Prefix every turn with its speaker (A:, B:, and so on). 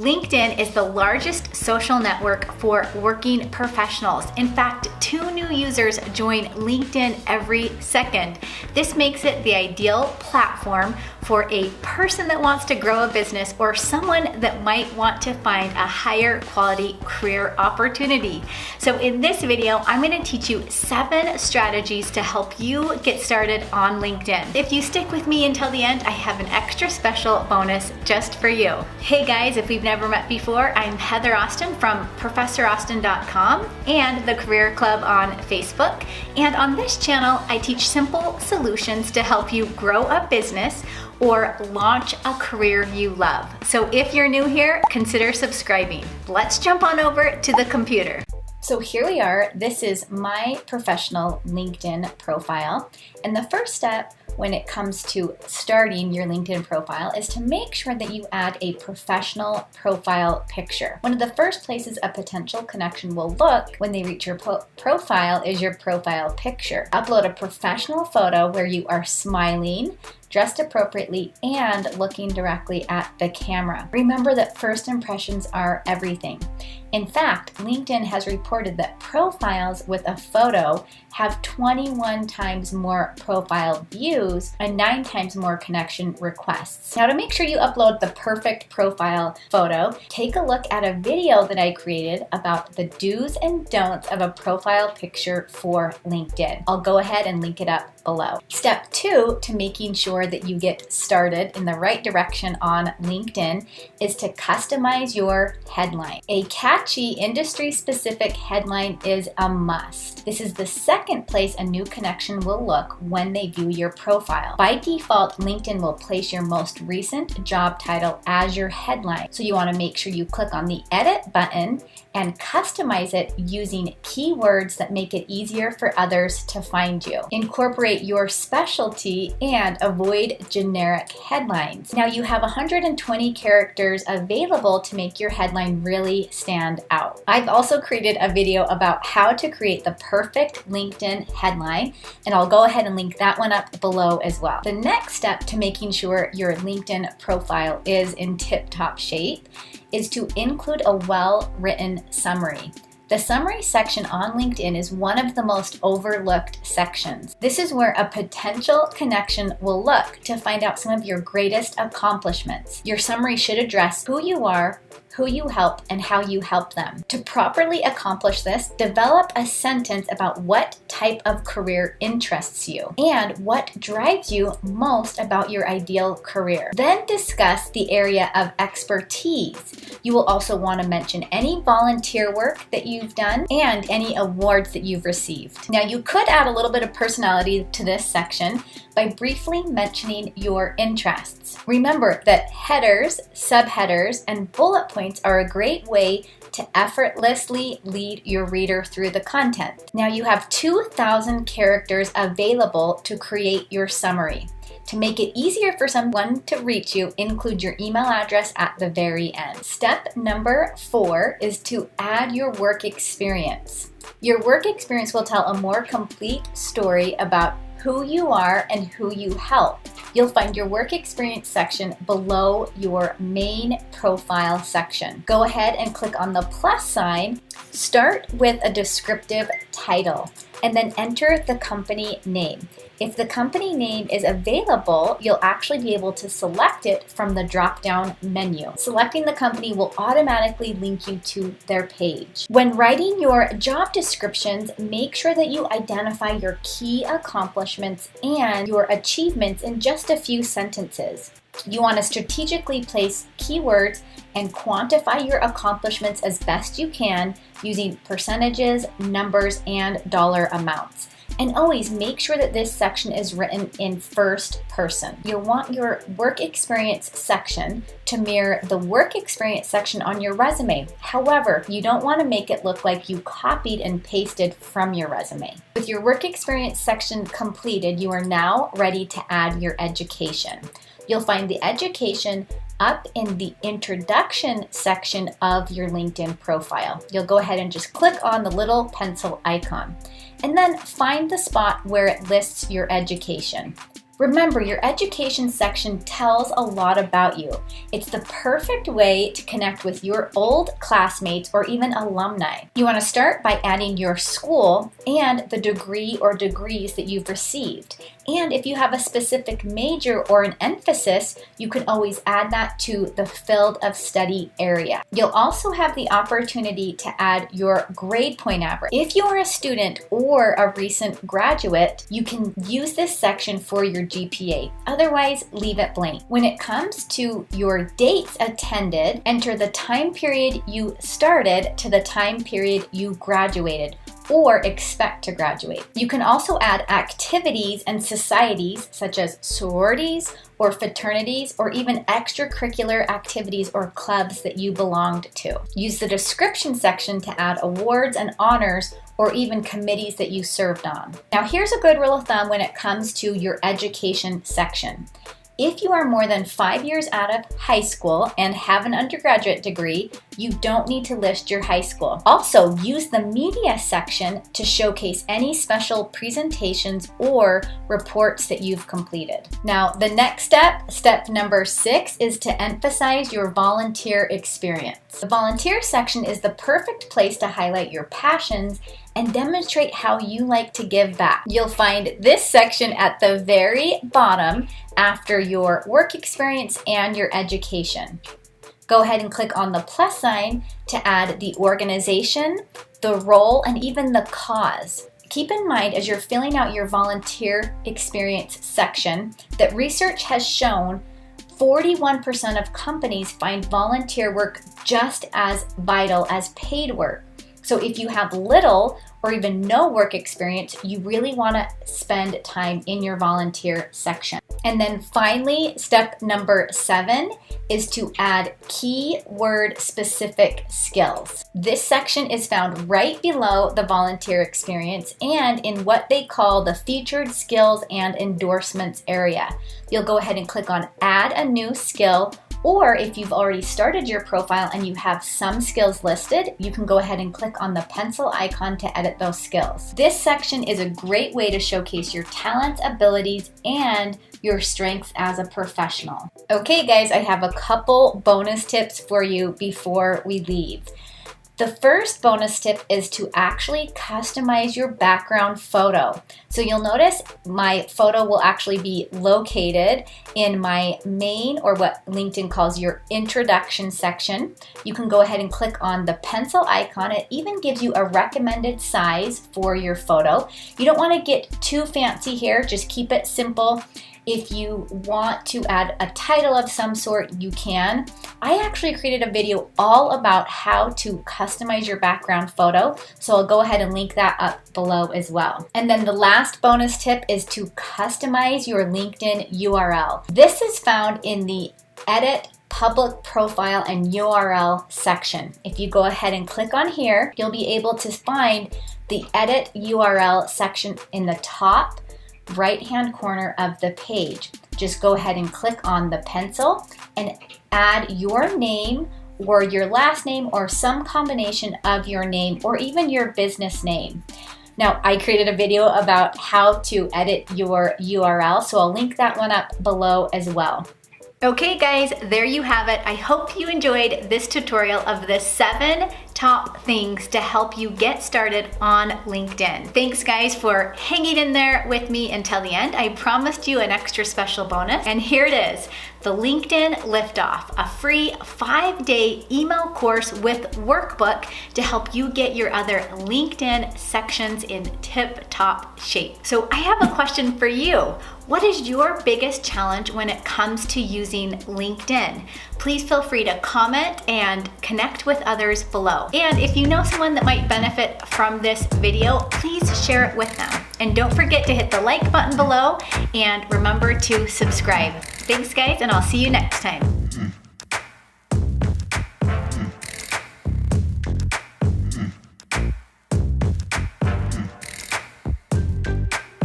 A: LinkedIn is the largest social network for working professionals. In fact, 2 new users join LinkedIn every second. This makes it the ideal platform for a person that wants to grow a business or someone that might want to find a higher quality career opportunity. So in this video, I'm going to teach you 7 strategies to help you get started on LinkedIn. If you stick with me until the end, I have an extra special bonus just for you. Hey guys, if we've never met before, I'm Heather Austin from ProfessorAustin.com and the Career Club on Facebook. And on this channel, I teach simple solutions to help you grow a business or launch a career you love. So if you're new here, consider subscribing. Let's jump on over to the computer. So here we are. This is my professional LinkedIn profile. And the first step when it comes to starting your LinkedIn profile is to make sure that you add a professional profile picture. One of the first places a potential connection will look when they reach your profile is your profile picture. Upload a professional photo where you are smiling, dressed appropriately, and looking directly at the camera. Remember that first impressions are everything. In fact, LinkedIn has reported that profiles with a photo have 21 times more profile views and 9 times more connection requests. Now, to make sure you upload the perfect profile photo, take a look at a video that I created about the do's and don'ts of a profile picture for LinkedIn. I'll go ahead and link it up below. Step 2 to making sure that you get started in the right direction on LinkedIn is to customize your headline. A catchy industry-specific headline is a must. This is the second place a new connection will look when they view your profile. By default, LinkedIn will place your most recent job title as your headline. So you want to make sure you click on the edit button and customize it using keywords that make it easier for others to find you. Incorporate your specialty and avoid generic headlines. Now you have 120 characters available to make your headline really stand out. I've also created a video about how to create the perfect LinkedIn headline, and I'll go ahead and link that one up below as well. The next step to making sure your LinkedIn profile is in tip-top shape is to include a well-written summary. The summary section on LinkedIn is one of the most overlooked sections. This is where a potential connection will look to find out some of your greatest accomplishments. Your summary should address who you are, who you help, and how you help them. To properly accomplish this, develop a sentence about what type of career interests you and what drives you most about your ideal career. Then discuss the area of expertise. You will also want to mention any volunteer work that you've done and any awards that you've received. Now, you could add a little bit of personality to this section by briefly mentioning your interests. Remember that headers, subheaders, and bullet points are a great way to effortlessly lead your reader through the content. Now you have 2,000 characters available to create your summary. To make it easier for someone to reach you, include your email address at the very end. Step number 4 is to add your work experience. Your work experience will tell a more complete story about who you are and who you help. You'll find your work experience section below your main profile section. Go ahead and click on the plus sign. Start with a descriptive title and then enter the company name. If the company name is available, you'll actually be able to select it from the drop-down menu. Selecting the company will automatically link you to their page. When writing your job descriptions, make sure that you identify your key accomplishments and your achievements in just a few sentences. You want to strategically place keywords and quantify your accomplishments as best you can using percentages, numbers, and dollar amounts. And always make sure that this section is written in first person. You'll want your work experience section to mirror the work experience section on your resume. However, you don't want to make it look like you copied and pasted from your resume. With your work experience section completed, you are now ready to add your education. You'll find the education up in the introduction section of your LinkedIn profile. You'll go ahead and just click on the little pencil icon and then find the spot where it lists your education. Remember, your education section tells a lot about you. It's the perfect way to connect with your old classmates or even alumni. You want to start by adding your school and the degree or degrees that you've received. And if you have a specific major or an emphasis, you can always add that to the field of study area. You'll also have the opportunity to add your grade point average. If you are a student or a recent graduate, you can use this section for your GPA. Otherwise, leave it blank. When it comes to your dates attended, enter the time period you started to the time period you graduated or expect to graduate. You can also add activities and societies such as sororities or fraternities or even extracurricular activities or clubs that you belonged to. Use the description section to add awards and honors or even committees that you served on. Now here's a good rule of thumb when it comes to your education section. If you are more than 5 years out of high school and have an undergraduate degree, you don't need to list your high school. Also, use the media section to showcase any special presentations or reports that you've completed. Now, the next step number 6, is to emphasize your volunteer experience. The volunteer section is the perfect place to highlight your passions and demonstrate how you like to give back. You'll find this section at the very bottom after your work experience and your education. Go ahead and click on the plus sign to add the organization, the role, and even the cause. Keep in mind as you're filling out your volunteer experience section that research has shown 41% of companies find volunteer work just as vital as paid work. So if you have little or even no work experience, you really want to spend time in your volunteer section. And then finally, step number 7 is to add keyword specific skills. This section is found right below the volunteer experience and in what they call the featured skills and endorsements area. You'll go ahead and click on add a new skill, or if you've already started your profile and you have some skills listed, you can go ahead and click on the pencil icon to edit those skills. This section is a great way to showcase your talents, abilities, and your strengths as a professional. Okay guys, I have a couple bonus tips for you before we leave. The first bonus tip is to actually customize your background photo. So you'll notice my photo will actually be located in my main, or what LinkedIn calls your introduction section. You can go ahead and click on the pencil icon. It even gives you a recommended size for your photo. You don't want to get too fancy here, just keep it simple. If you want to add a title of some sort, you can. I actually created a video all about how to customize your background photo, so I'll go ahead and link that up below as well. And then the last bonus tip is to customize your LinkedIn URL. This is found in the Edit Public Profile and URL section. If you go ahead and click on here, you'll be able to find the Edit URL section in the top right-hand corner of the page. Just go ahead and click on the pencil and add your name or your last name or some combination of your name or even your business name. Now, I created a video about how to edit your URL, so I'll link that one up below as well. Okay guys, there you have it. I hope you enjoyed this tutorial of the 7 top things to help you get started on LinkedIn. Thanks guys for hanging in there with me until the end. I promised you an extra special bonus, and here it is. The LinkedIn Liftoff, a free 5-day email course with workbook to help you get your other LinkedIn sections in tip-top shape. So I have a question for you. What is your biggest challenge when it comes to using LinkedIn? Please feel free to comment and connect with others below. And if you know someone that might benefit from this video, please share it with them. And don't forget to hit the like button below and remember to subscribe. Thanks guys, and I'll see you next time.